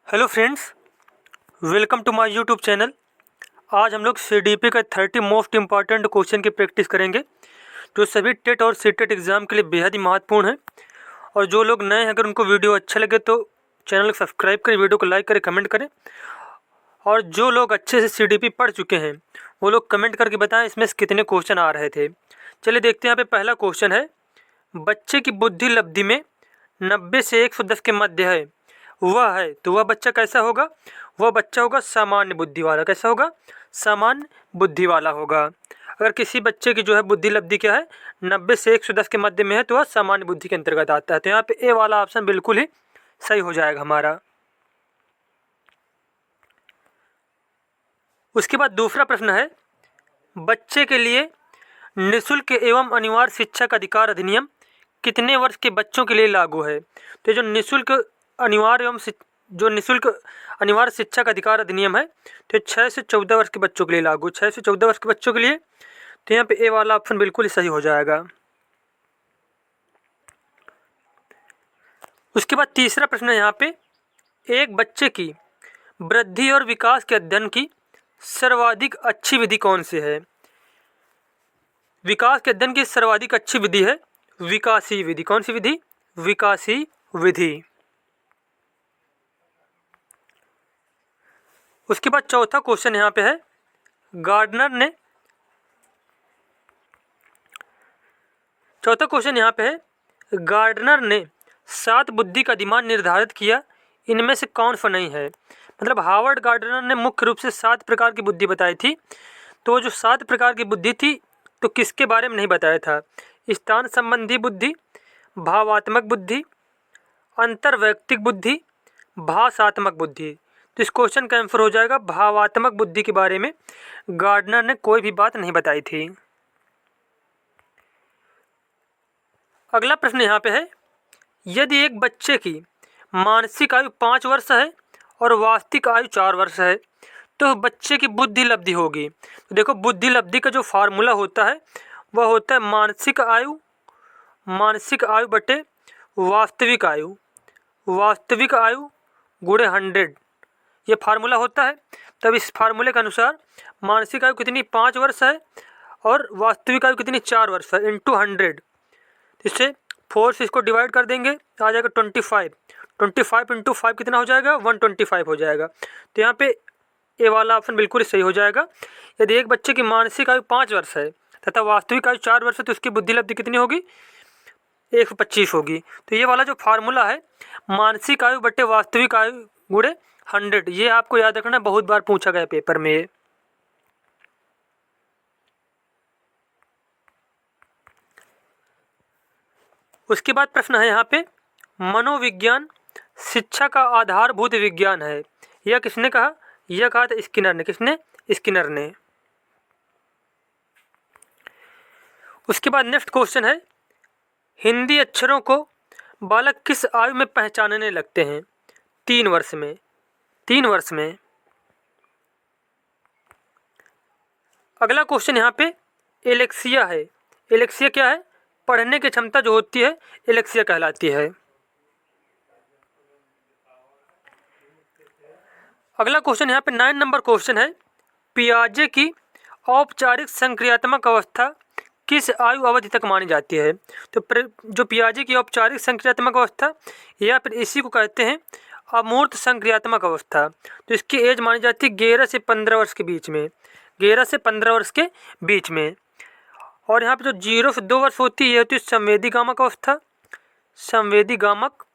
Hello friends, welcome to my YouTube channel. आज हम लोग सीडीपी का 30 मोस्ट इम्पॉर्टेंट क्वेश्चन की प्रैक्टिस करेंगे जो सभी टेट और सीटेट एग्ज़ाम के लिए बेहद ही महत्वपूर्ण है। और जो लोग नए हैं, अगर उनको वीडियो अच्छा लगे तो चैनल को सब्सक्राइब करें, वीडियो को लाइक करें, कमेंट करें। और जो लोग अच्छे से सीडीपी पढ़ चुके हैं वो लोग कमेंट करके बताएं इसमें से कितने क्वेश्चन आ रहे थे। चलिए देखते हैं। यहाँ पे पहला क्वेश्चन है, बच्चे की बुद्धि लब्धि में 90 से 110 के मध्य है, वह है तो वह बच्चा कैसा होगा? वह बच्चा होगा सामान्य बुद्धि वाला। कैसा होगा? सामान्य बुद्धि वाला होगा। अगर किसी बच्चे की जो है बुद्धि लब्धि क्या है, 90 से 110 के मध्य में है, तो वह सामान्य बुद्धि के अंतर्गत आता है। तो यहाँ पे ए वाला ऑप्शन बिल्कुल ही सही हो जाएगा हमारा। उसके बाद दूसरा प्रश्न है, बच्चे के लिए निःशुल्क एवं अनिवार्य शिक्षा का अधिकार अधिनियम कितने वर्ष के बच्चों के लिए लागू है? तो जो निःशुल्क अनिवार्य एवं जो निःशुल्क अनिवार्य शिक्षा का अधिकार अधिनियम है तो 6 से 14 वर्ष के बच्चों के लिए लागू, 6 से 14 वर्ष के बच्चों के लिए। तो यहाँ पे ए वाला ऑप्शन बिल्कुल ही सही हो जाएगा। उसके बाद तीसरा प्रश्न है यहाँ पे, एक बच्चे की वृद्धि और विकास के अध्ययन की सर्वाधिक अच्छी विधि कौन सी है? विकास के अध्ययन की सर्वाधिक अच्छी विधि है विकासी विधि। कौन सी विधि? विकासी विधि। उसके बाद चौथा क्वेश्चन यहाँ पे है, चौथा क्वेश्चन यहाँ पे है, गार्डनर ने 7 बुद्धि का दिमाग निर्धारित किया, इनमें से कौन सा नहीं है? मतलब हावर्ड गार्डनर ने मुख्य रूप से 7 प्रकार की बुद्धि बताई थी। तो वो जो 7 प्रकार की बुद्धि थी तो किसके बारे में नहीं बताया था? स्थान संबंधी बुद्धि, भावात्मक बुद्धि, अंतर्वैयक्तिक बुद्धि, भाषात्मक बुद्धि। तो इस क्वेश्चन का आंसर हो जाएगा भावात्मक बुद्धि के बारे में गार्डनर ने कोई भी बात नहीं बताई थी। अगला प्रश्न यहाँ पे है, यदि एक बच्चे की मानसिक आयु 5 वर्ष है और वास्तविक आयु 4 वर्ष है तो बच्चे की बुद्धि लब्धि होगी। तो देखो, बुद्धि लब्धि का जो फार्मूला होता है वह होता है मानसिक आयु बटे वास्तविक आयु गुणे 100। ये फार्मूला होता है। तब इस फार्मूले के अनुसार मानसिक आयु कितनी 5 वर्ष है और वास्तविक आयु कितनी 4 वर्ष है, इंटू 100। इससे 4 से इसको डिवाइड कर देंगे तो आ जाएगा 25 इंटू 5 कितना हो जाएगा? 125 हो जाएगा। तो यहाँ पे ए वाला ऑप्शन बिल्कुल सही हो जाएगा। यदि एक बच्चे की मानसिक आयु 5 वर्ष है तथा वास्तविक आयु 4 वर्ष है तो उसकी बुद्धि लब्धि कितनी होगी? 125 होगी। तो ये वाला जो फार्मूला है मानसिक आयु बटे वास्तविक आयु गुणे 100, ये आपको याद रखना, बहुत बार पूछा गया पेपर में ये। उसके बाद प्रश्न है यहाँ पे, मनोविज्ञान शिक्षा का आधारभूत विज्ञान है, यह किसने कहा? यह कहा था स्किनर ने। किसने? स्किनर ने। उसके बाद नेक्स्ट क्वेश्चन है, हिंदी अक्षरों को बालक किस आयु में पहचानने लगते हैं? 3 वर्ष में। 3 वर्ष में। अगला क्वेश्चन यहाँ पे एलेक्सिया है। एलेक्सिया क्या है? पढ़ने की क्षमता जो होती है एलेक्सिया कहलाती है। अगला क्वेश्चन यहाँ पे 9 नंबर क्वेश्चन है, पियाजे की औपचारिक संक्रियात्मक अवस्था किस आयु अवधि तक मानी जाती है? तो जो पियाजे की औपचारिक संक्रियात्मक अवस्था या फिर इसी को कहते हैं अमूर्त संक्रियात्मक अवस्था, तो इसकी एज मानी जाती है 11 से 15 वर्ष के बीच में। 11 से 15 वर्ष के बीच में। और यहाँ पे जो 0 से 2 वर्ष होती है ये होती है संवेदी गामक अवस्था, संवेदी गामक।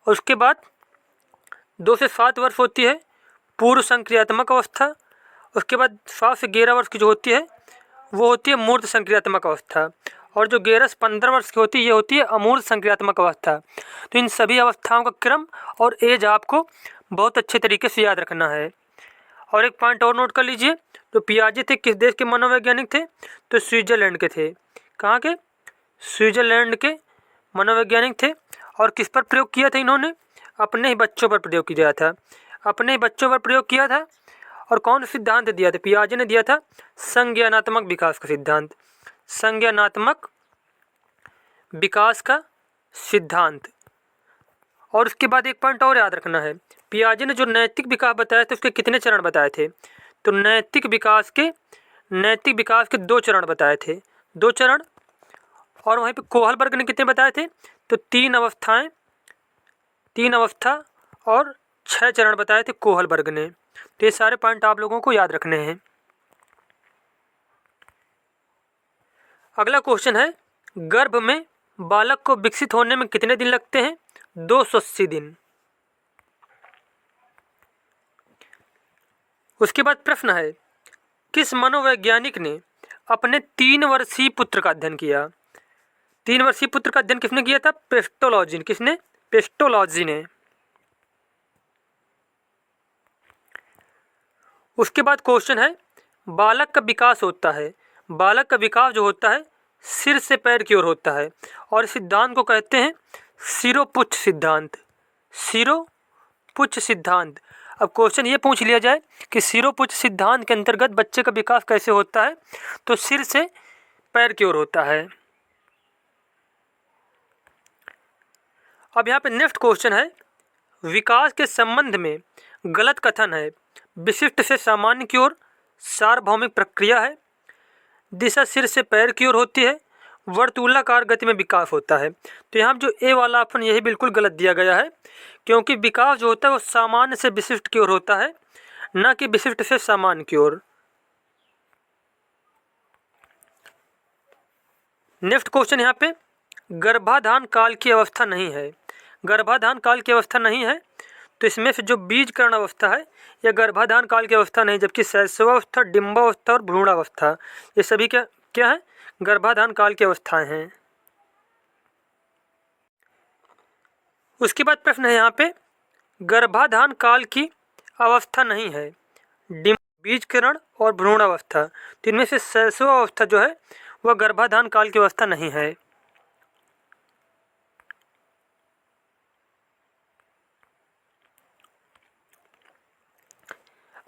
और उसके बाद 2 से 7 वर्ष होती है पूर्व संक्रियात्मक अवस्था। उसके बाद 7 से 11 वर्ष की जो होती है वो होती है मूर्त संक्रियात्मक अवस्था। और जो 11 से 15 वर्ष की होती है ये होती है अमूर्त संक्रियात्मक अवस्था। तो इन सभी अवस्थाओं का क्रम और एज आपको बहुत अच्छे तरीके से याद रखना है। और एक पॉइंट और नोट कर लीजिए, तो पियाजे थे किस देश के मनोवैज्ञानिक थे? तो स्विट्जरलैंड के थे। कहाँ के? स्विट्जरलैंड के मनोवैज्ञानिक थे। और किस पर प्रयोग किया था इन्होंने? अपने ही बच्चों पर प्रयोग किया था। अपने ही बच्चों पर प्रयोग किया था। और कौन सिद्धांत दिया था? पियाजे ने दिया था संज्ञानात्मक विकास का सिद्धांत। संज्ञानात्मक विकास का सिद्धांत। और उसके बाद एक पॉइंट और याद रखना है, पियाजे ने जो नैतिक विकास बताया थे उसके कितने चरण बताए थे? तो नैतिक विकास के 2 चरण बताए थे, 2 चरण। और वहीं पे कोहलबर्ग ने कितने बताए थे? तो 3 अवस्थाएं, 3 अवस्था और 6 चरण बताए थे कोहलबर्ग ने। तो ये सारे पॉइंट आप लोगों को याद रखने हैं। अगला क्वेश्चन है, गर्भ में बालक को विकसित होने में कितने दिन लगते हैं? 280 दिन। उसके बाद प्रश्न है, किस मनोवैज्ञानिक ने अपने 3 वर्षीय पुत्र का अध्ययन किया? 3 वर्षीय पुत्र का अध्ययन किसने किया था? पेस्टोलॉजी। किसने? पेस्टोलॉजी ने। उसके बाद क्वेश्चन है, बालक का विकास होता है, बालक का विकास जो होता है सिर से पैर की ओर होता है और इस सिद्धांत को कहते हैं सिरोपुच्छ सिद्धांत। सिरोपुच्छ सिद्धांत। अब क्वेश्चन ये पूछ लिया जाए कि सिरोपुच्छ सिद्धांत के अंतर्गत बच्चे का विकास कैसे होता है? तो सिर से पैर की ओर होता है। अब यहाँ पे नेक्स्ट क्वेश्चन है, विकास के संबंध में गलत कथन है, विशिष्ट से सामान्य की ओर सार्वभौमिक प्रक्रिया है, दिशा सिर से पैर की ओर होती है, वर्तुलाकार गति में विकास होता है। तो यहाँ जो ए वाला ऑप्शन यही बिल्कुल गलत दिया गया है, क्योंकि विकास जो होता है वो सामान्य से विशिष्ट की ओर होता है, न कि विशिष्ट से सामान्य की ओर। नेक्स्ट क्वेश्चन यहाँ पे, गर्भाधान काल की अवस्था नहीं है, गर्भाधान काल की अवस्था नहीं है, तो इसमें से जो बीजकरण अवस्था है यह गर्भाधान काल की अवस्था नहीं, जबकि शैशवावस्था, डिम्बावस्था और भ्रूणावस्था ये सभी क्या क्या है? गर्भाधान काल की अवस्थाएं हैं। उसके बाद प्रश्न है यहाँ पे, गर्भाधान काल की अवस्था नहीं है, बीजकरण और भ्रूणावस्था, तो इनमें से शैशवावस्था जो है वह गर्भाधान काल की अवस्था नहीं है।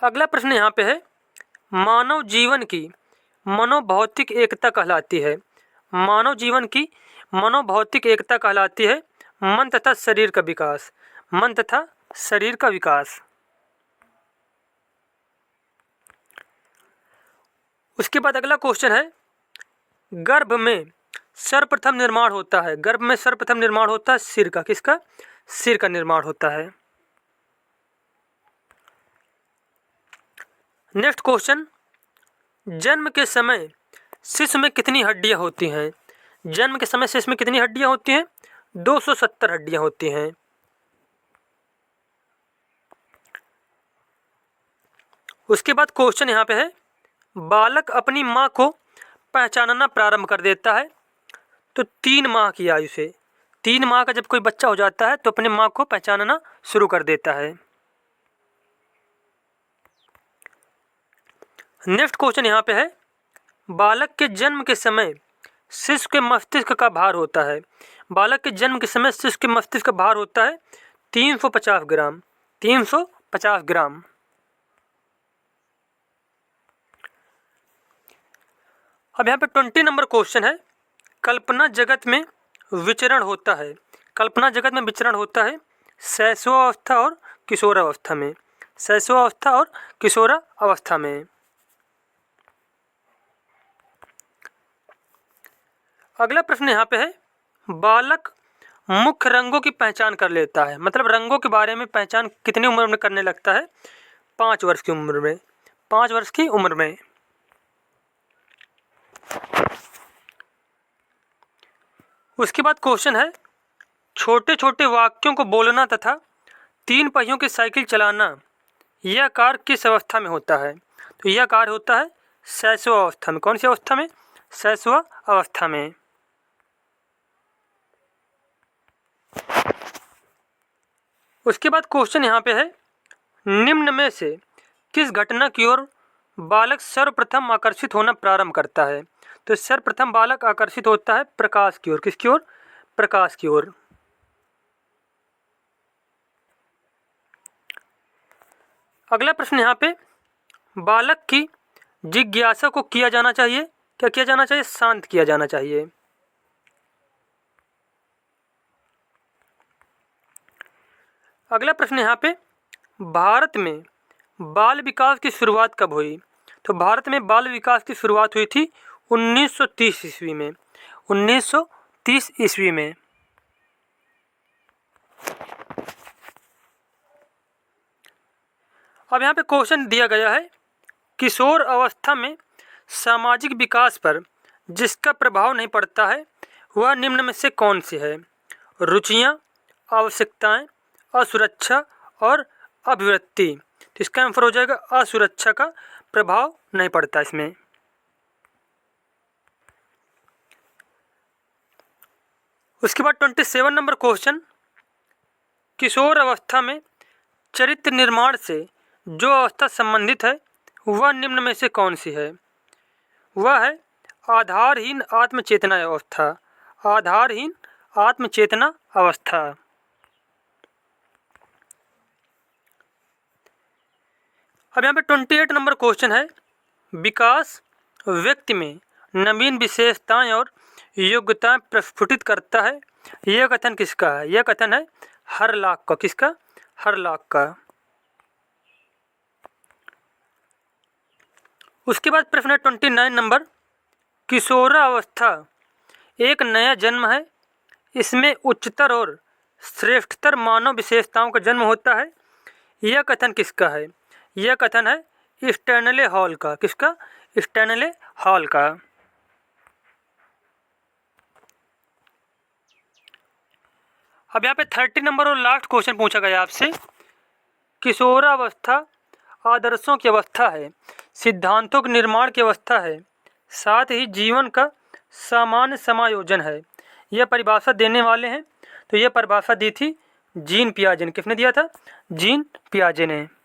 अगला प्रश्न यहाँ पे है, मानव जीवन की मनोभौतिक एकता कहलाती है, मानव जीवन की मनोभौतिक एकता कहलाती है मन तथा शरीर का विकास, मन तथा शरीर का विकास। उसके बाद अगला क्वेश्चन है, गर्भ में सर्वप्रथम निर्माण होता है, गर्भ में सर्वप्रथम निर्माण होता है सिर का, किसका? सिर का निर्माण होता है। नेक्स्ट क्वेश्चन, जन्म के समय शिशु में कितनी हड्डियां होती हैं? जन्म के समय शिशु में कितनी हड्डियां होती हैं? 270 हड्डियां होती हैं। उसके बाद क्वेश्चन यहाँ पे है, बालक अपनी माँ को पहचानना प्रारंभ कर देता है तो 3 माह की आयु से, 3 माह का जब कोई बच्चा हो जाता है तो अपनी माँ को पहचानना शुरू कर देता है। नेक्स्ट क्वेश्चन यहाँ पे है, बालक के जन्म के समय शिशु के मस्तिष्क का भार होता है, बालक के जन्म के समय शिशु के मस्तिष्क का भार होता है 350 ग्राम, 350 ग्राम। अब यहाँ पे 20 नंबर क्वेश्चन है, कल्पना जगत में विचरण होता है, कल्पना जगत में विचरण होता है शैशवावस्था और किशोरावस्था में, शैशवावस्था और किशोरावस्था में। अगला प्रश्न यहाँ पे है, बालक मुख्य रंगों की पहचान कर लेता है, मतलब रंगों के बारे में पहचान कितनी उम्र में करने लगता है? 5 वर्ष की उम्र में, 5 वर्ष की उम्र में। उसके बाद क्वेश्चन है, छोटे छोटे वाक्यों को बोलना तथा 3 पहियों की साइकिल चलाना यह कार्य किस अवस्था में होता है? तो यह कार्य होता है शैशवावस्था में। कौन सी अवस्था में? शैशवावस्था में। उसके बाद क्वेश्चन यहाँ पे है, निम्न में से किस घटना की ओर बालक सर्वप्रथम आकर्षित होना प्रारंभ करता है? तो सर्वप्रथम बालक आकर्षित होता है प्रकाश की ओर, किसकी ओर? प्रकाश की ओर। अगला प्रश्न यहाँ पे, बालक की जिज्ञासा को किया जाना चाहिए, क्या किया जाना चाहिए? शांत किया जाना चाहिए। अगला प्रश्न यहाँ पे, भारत में बाल विकास की शुरुआत कब हुई? तो भारत में बाल विकास की शुरुआत हुई थी 1930 ईस्वी में। 1930 ईस्वी में। अब यहाँ पे क्वेश्चन दिया गया है, किशोर अवस्था में सामाजिक विकास पर जिसका प्रभाव नहीं पड़ता है वह निम्न में से कौन सी है? रुचियाँ, आवश्यकताएं, असुरक्षा और अभिवृत्ति। तो इसका आंसर हो जाएगा असुरक्षा का प्रभाव नहीं पड़ता इसमें। उसके बाद 27 नंबर क्वेश्चन, किशोर अवस्था में चरित्र निर्माण से जो अवस्था संबंधित है वह निम्न में से कौन सी है? वह है आधारहीन आत्मचेतना अवस्था। आधारहीन आत्मचेतना अवस्था। अब यहाँ पे 28 नंबर क्वेश्चन है, विकास व्यक्ति में नवीन विशेषताएं और योग्यताएं प्रस्फुटित करता है, यह कथन किसका है? यह कथन है हरलॉक का। किसका? हरलॉक का। उसके बाद प्रश्न है 29 नंबर, किशोरावस्था एक नया जन्म है, इसमें उच्चतर और श्रेष्ठतर मानव विशेषताओं का जन्म होता है, यह कथन किसका है? यह कथन है स्टैनले हॉल का। किसका? स्टैनले हॉल का। अब यहाँ पे 30 नंबर और लास्ट क्वेश्चन पूछा गया आपसे, किशोरावस्था आदर्शों की अवस्था है, सिद्धांतों के निर्माण की अवस्था है, साथ ही जीवन का सामान्य समायोजन है, यह परिभाषा देने वाले हैं। तो यह परिभाषा दी थी जीन पियाजे ने। किसने दिया था? जीन पियाजे ने।